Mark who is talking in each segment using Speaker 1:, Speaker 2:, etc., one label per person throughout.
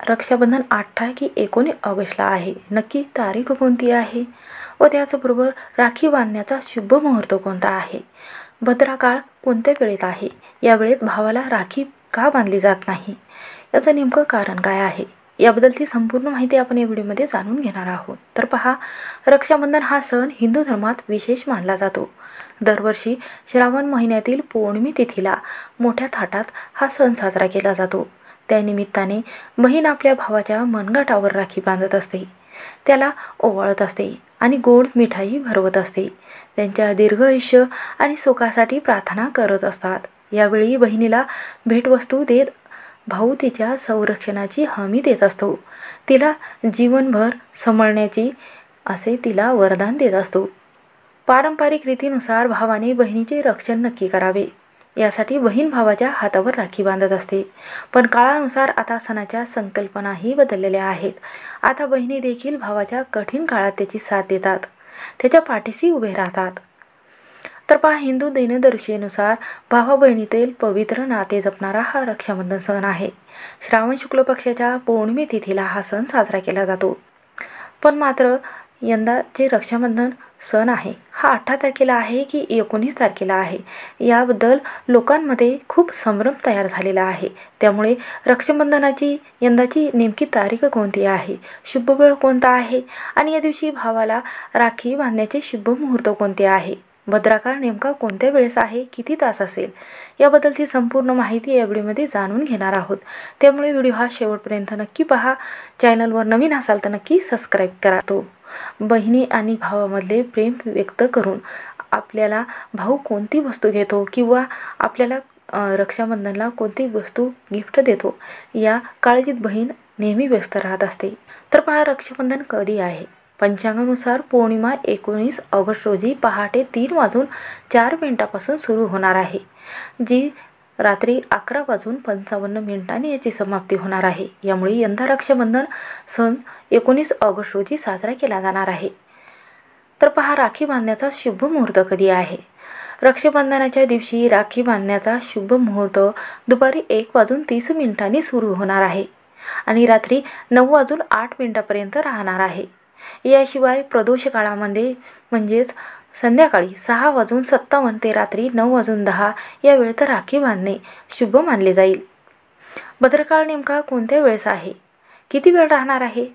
Speaker 1: रक्षाबंधन 18 की 19 ऑगस्टला आहे. नक्की तारीख कोणती आहे व त्याचबरोबर राखी बांधण्याचा शुभ मुहूर्त कोणता आहे? भद्राकाळ कोणत्या वेळेत आहे? या वेळेत भावाला राखी का बांधली जात नाही? याचं नेमकं कारण काय आहे? याबद्दलची संपूर्ण माहिती आपण या व्हिडिओमध्ये जाणून घेणार आहोत. तर पहा, रक्षाबंधन हा सण हिंदू धर्मात विशेष मानला जातो. दरवर्षी श्रावण महिन्यातील पौर्णिमे तिथीला मोठ्या थाटात हा सण साजरा केला जातो. त्यानिमित्ताने बहीण आपल्या भावाच्या मनगटावर राखी बांधत असते, त्याला ओवाळत असते आणि गोड मिठाई भरवत असते. त्यांच्या दीर्घ आयुष्य आणि सुखासाठी प्रार्थना करत असतात. यावेळी बहिणीला भेटवस्तू देत भाऊ तिच्या संरक्षणाची हमी देत असतो. तिला जीवनभर सांभाळण्याची असे तिला वरदान देत असतो. पारंपरिक रीतीनुसार भावाने बहिणीचे रक्षण नक्की करावे, यासाठी बहीण भावाच्या हातावर राखी बांधत असते. पण काळानुसार आता सणाच्या संकल्पनाही बदललेल्या आहेत. आता बहिणी देखील भावाच्या कठीण काळात त्याची साथ देतात, त्याच्या पाठीशी उभे राहतात. तर पहा, हिंदू दिनदर्शिकेनुसार भावा बहिणीतील पवित्र नाते जपणारा हा रक्षाबंधन सण आहे. श्रावण शुक्ल पक्षाच्या पौर्णिमे तिथीला हा सण साजरा केला जातो. पण मात्र यंदा जे रक्षाबंधन सण आहे हा 18 तारखेला आहे की 19 तारखेला आहे, याबद्दल लोकांमध्ये खूप संभ्रम तयार झालेला आहे. त्यामुळे रक्षाबंधनाची यंदाची नेमकी तारीख कोणती आहे, शुभ वेळ कोणता आहे आणि या दिवशी भावाला राखी बांधण्याचे शुभ मुहूर्त कोणते आहे, भद्राकाळ नेमका कोणत्या वेळेस आहे, किती तास असेल, याबद्दलची संपूर्ण माहिती या व्हिडिओमध्ये जाणून घेणार आहोत. त्यामुळे व्हिडिओ हा शेवटपर्यंत नक्की पहा. चॅनलवर नवीन असाल तर नक्की सबस्क्राईब करा. बहिणी आणि भावामधले प्रेम व्यक्त करून आपल्याला भाऊ कोणती वस्तू घेतो किंवा आपल्याला रक्षाबंधनला कोणती वस्तू गिफ्ट देतो, या काळजीत बहीण नेहमी व्यस्त राहत असते. तर पहा, रक्षाबंधन कधी आहे? पंचांगानुसार पौर्णिमा 19 ऑगस्ट रोजी पहाटे 3:04 सुरू होणार आहे, जी रात्री 11:55 याची समाप्ती होणार आहे. यामुळे यंदा रक्षाबंधन सण 19 ऑगस्ट रोजी साजरा केला जाणार आहे. तर पहा, राखी बांधण्याचा शुभ मुहूर्त कधी आहे? रक्षाबंधनाच्या दिवशी राखी बांधण्याचा शुभ मुहूर्त दुपारी 1:30 सुरू होणार आहे आणि रात्री 9:08 राहणार आहे. याशिवाय प्रदोष काळामध्ये म्हणजेच संध्याकाळी 6:57 ते रात्री 9:10 या वेळेत राखी बांधणे शुभ मानले जाईल. भद्रकाळ नेमका कोणत्या वेळेस आहे, किती वेळ राहणार आहे?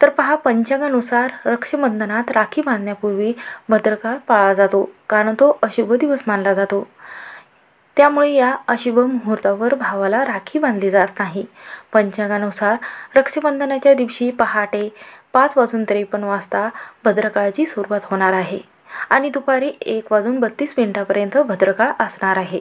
Speaker 1: तर पहा, पंचांगानुसार रक्षाबंधनात राखी बांधण्यापूर्वी भद्रकाळ पाळला जातो, कारण तो अशुभ दिवस मानला जातो. त्यामुळे या अशुभ मुहूर्तावर भावाला राखी बांधली जात नाही. पंचांगानुसार रक्षाबंधनाच्या दिवशी पहाटे 5:53 भद्रकाळाची सुरुवात होणार आहे आणि दुपारी 1:32 भद्रकाळ असणार आहे.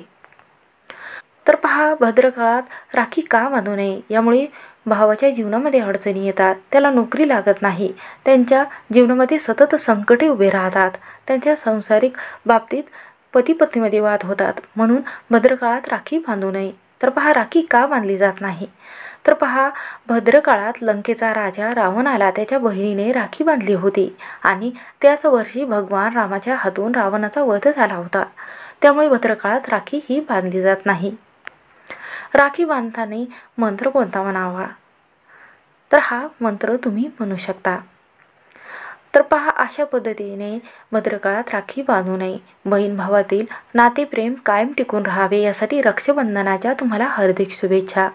Speaker 1: तर पहा, भद्रकाळात राखी का बांधू नये? यामुळे भावाच्या जीवनामध्ये अडचणी येतात, त्याला नोकरी लागत नाही, त्यांच्या जीवनामध्ये सतत संकटे उभे राहतात, त्यांच्या सांसारिक बाबतीत पती पत्नीमध्ये वाद होतात. म्हणून भद्रकाळात राखी बांधू नये. तर पहा, राखी का बांधली जात नाही? तर पहा, भद्रकाळात लंकेचा राजा रावणाला त्याच्या बहिणीने राखी बांधली होती आणि त्याच वर्षी भगवान रामाच्या हातून रावणाचा वध झाला होता. त्यामुळे भद्रकाळात राखी ही बांधली जात नाही. राखी बांधताना मंत्र कोणता म्हणावा? तर हा मंत्र तुम्ही म्हणू शकता. तर पहा, अशा पद्धतीने भद्रकाळात राखी बांधू नये. बहीण भावातील नातेप्रेम कायम टिकून राहावे यासाठी रक्षाबंधनाच्या तुम्हाला हार्दिक शुभेच्छा.